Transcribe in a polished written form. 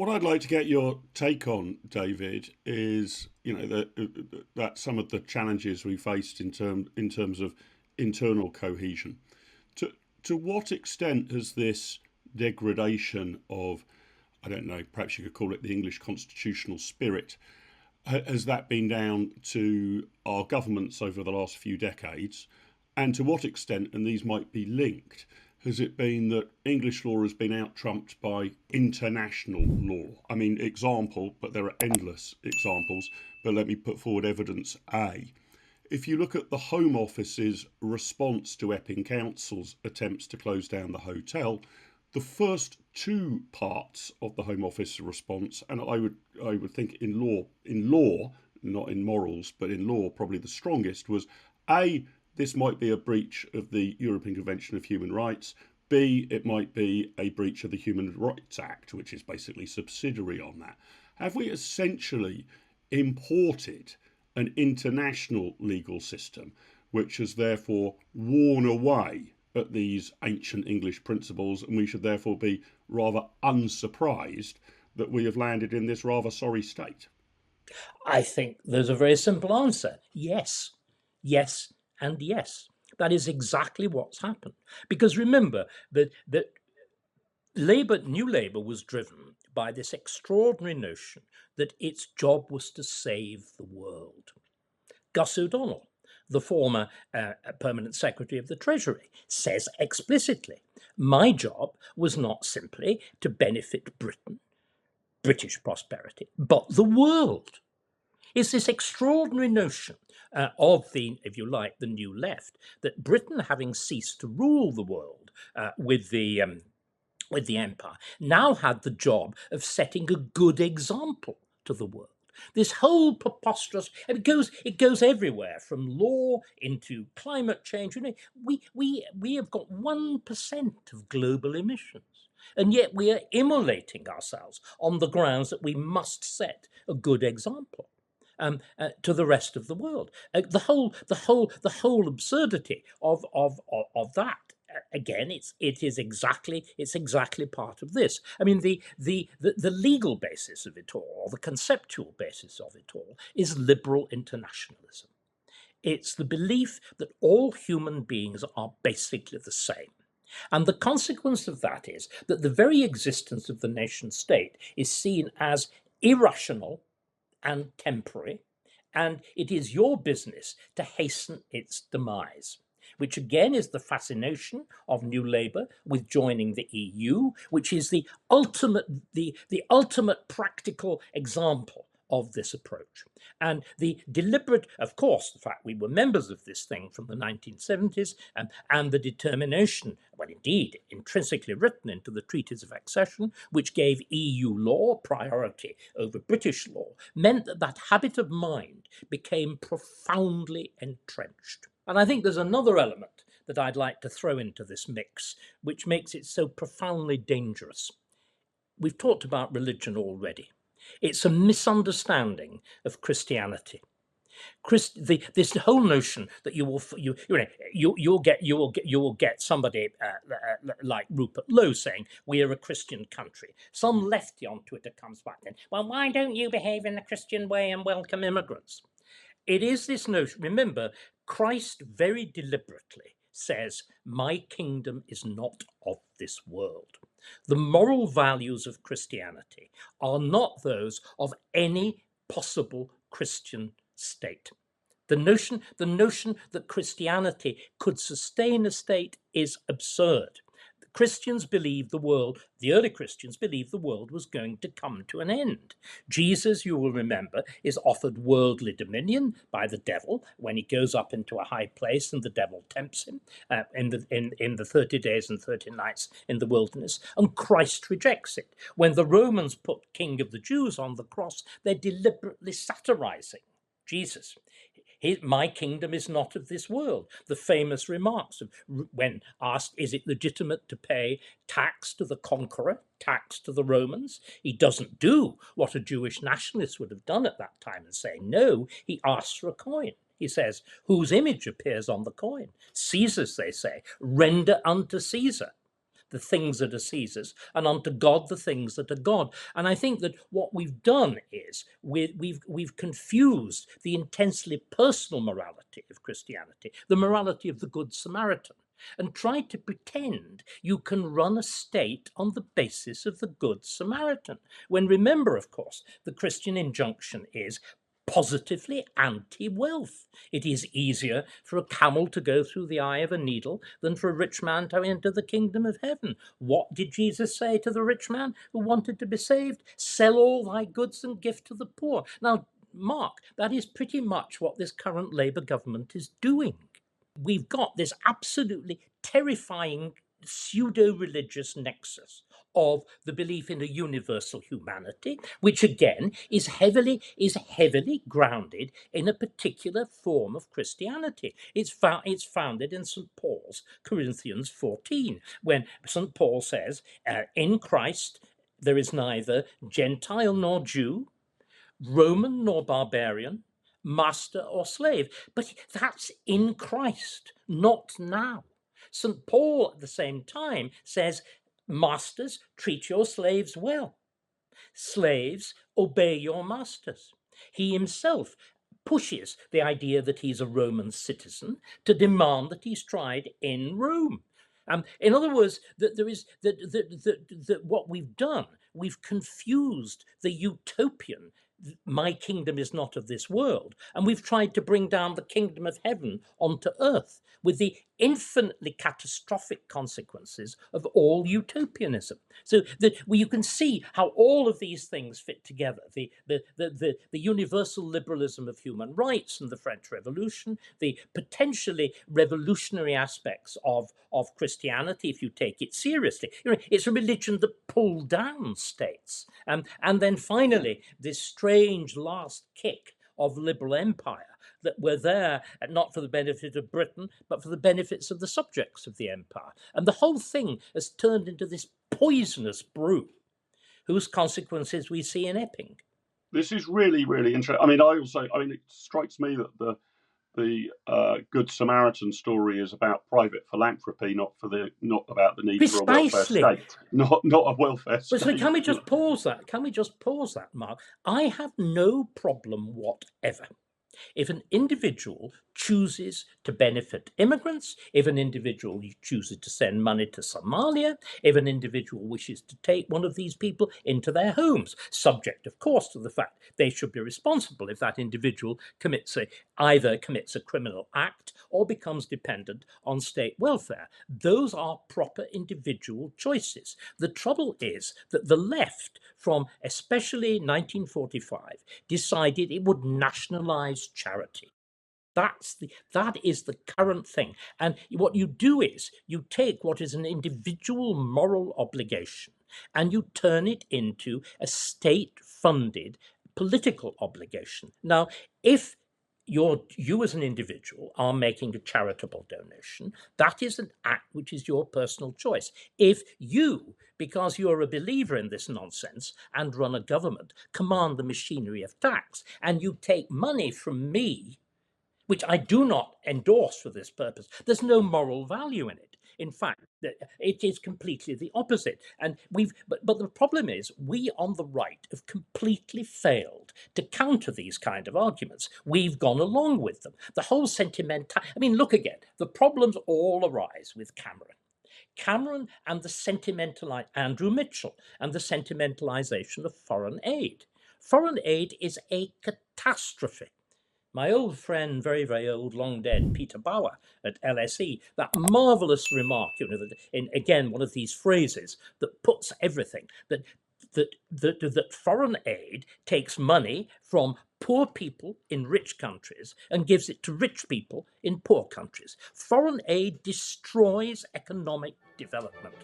What I'd like to get your take on, David, is that some of the challenges we faced in terms of internal cohesion. To what extent has this degradation of, I don't know, perhaps you could call it the English constitutional spirit, has that been down to our governments over the last few decades? And to what extent, and these might be linked, has it been that English law has been out-trumped by international law? I mean, example, but there are endless examples, but let me put forward evidence A. If you look at the Home Office's response to Epping Council's attempts to close down the hotel, the first two parts of the Home Office response, and I would think in law, not in morals, but in law, probably the strongest, was A, this might be a breach of the European Convention of Human Rights. B, it might be a breach of the Human Rights Act, which is basically subsidiary on that. Have we essentially imported an international legal system which has therefore worn away at these ancient English principles, and we should therefore be rather unsurprised that we have landed in this rather sorry state? I think there's a very simple answer. Yes, yes, and yes. That is exactly what's happened. Because remember that New Labour was driven by this extraordinary notion that its job was to save the world. Gus O'Donnell, the former permanent secretary of the Treasury, says explicitly, my job was not simply to benefit Britain, British prosperity, but the world. It's this extraordinary notion of the, if you like, the New Left, that Britain, having ceased to rule the world with the empire, now had the job of setting a good example to the world. This whole preposterous, it goes everywhere, from law into climate change. You know, we have got 1% of global emissions, and yet we are immolating ourselves on the grounds that we must set a good example to the rest of the world. The whole absurdity of that. Again, it's exactly part of this. I mean, the legal basis of it all, or the conceptual basis of it all, is liberal internationalism. It's the belief that all human beings are basically the same. And the consequence of that is that the very existence of the nation state is seen as irrational and temporary, and it is your business to hasten its demise, which again is the fascination of New Labour with joining the EU, which is the ultimate practical example of this approach. And the deliberate, of course, the fact we were members of this thing from the 1970s, and the determination, well, indeed, intrinsically written into the treaties of accession, which gave EU law priority over British law, meant that that habit of mind became profoundly entrenched. And I think there's another element that I'd like to throw into this mix, which makes it so profoundly dangerous. We've talked about religion already. It's a misunderstanding of Christianity. This whole notion that you will get somebody like Rupert Lowe saying we are a Christian country. Some lefty on Twitter comes back and, well, why don't you behave in the Christian way and welcome immigrants? It is this notion. Remember, Christ very deliberately says, my kingdom is not of this world. The moral values of Christianity are not those of any possible Christian state. The notion that Christianity could sustain a state is absurd. Christians believed the early Christians believed the world was going to come to an end. Jesus, you will remember, is offered worldly dominion by the devil when he goes up into a high place and the devil tempts him in the 30 days and 30 nights in the wilderness, and Christ rejects it. When the Romans put King of the Jews on the cross, they're deliberately satirizing Jesus. My kingdom is not of this world. The famous remarks of when asked, is it legitimate to pay tax to the conqueror, tax to the Romans? He doesn't do what a Jewish nationalist would have done at that time and say no. He asks for a coin. He says, whose image appears on the coin? Caesar's, they say, render unto Caesar. the things that are Caesar's, and unto God the things that are God. And I think that what we've done is we've confused the intensely personal morality of Christianity, the morality of the Good Samaritan, and tried to pretend you can run a state on the basis of the Good Samaritan. When, remember, of course, the Christian injunction is positively anti-wealth. It is easier for a camel to go through the eye of a needle than for a rich man to enter the kingdom of heaven. What did Jesus say to the rich man who wanted to be saved? Sell all thy goods and give to the poor. Now, Mark, that is pretty much what this current Labour government is doing. We've got this absolutely terrifying pseudo-religious nexus of the belief in a universal humanity, which again is heavily grounded in a particular form of Christianity. It's founded in St. Paul's Corinthians 14, when St. Paul says, in Christ there is neither Gentile nor Jew, Roman nor barbarian, master or slave. But that's in Christ, not now. St. Paul at the same time says, masters, treat your slaves well. Slaves, obey your masters. He himself pushes the idea that he's a Roman citizen to demand that he's tried in Rome. In other words, that there is that what we've done, we've confused the utopian, my kingdom is not of this world, and we've tried to bring down the kingdom of heaven onto earth with the infinitely catastrophic consequences of all utopianism. So that you can see how all of these things fit together. The universal liberalism of human rights and the French Revolution, the potentially revolutionary aspects of Christianity, if you take it seriously. It's a religion that pulled down states. And then finally, this strange last kick of liberal empire, that were there not for the benefit of Britain, but for the benefits of the subjects of the empire. And the whole thing has turned into this poisonous brew, whose consequences we see in Epping. This is really, really interesting. It strikes me that the Good Samaritan story is about private philanthropy, not about the need for a welfare state, not a welfare state. But so can we just pause that? Can we just pause that, Mark? I have no problem whatever if an individual chooses to benefit immigrants, if an individual chooses to send money to Somalia, if an individual wishes to take one of these people into their homes, subject, of course, to the fact they should be responsible if that individual either commits a criminal act or becomes dependent on state welfare. Those are proper individual choices. The trouble is that the left, from especially 1945, decided it would nationalize charity. That is the current thing. And what you do is you take what is an individual moral obligation and you turn it into a state-funded political obligation. Now, if you as an individual are making a charitable donation, that is an act which is your personal choice. If you, because you're a believer in this nonsense and run a government, command the machinery of tax, and you take money from me, which I do not endorse for this purpose, there's no moral value in it. In fact, it is completely the opposite. And but the problem is, we on the right have completely failed to counter these kind of arguments. We've gone along with them. The whole sentimental, look again, the problems all arise with Cameron and the sentimental Andrew Mitchell and the sentimentalization of foreign aid. Foreign aid is a catastrophe. My old friend, very, very old, long dead, Peter Bauer at LSE, that marvelous remark, again, one of these phrases that puts everything, that foreign aid takes money from poor people in rich countries and gives it to rich people in poor countries. Foreign aid destroys economic development.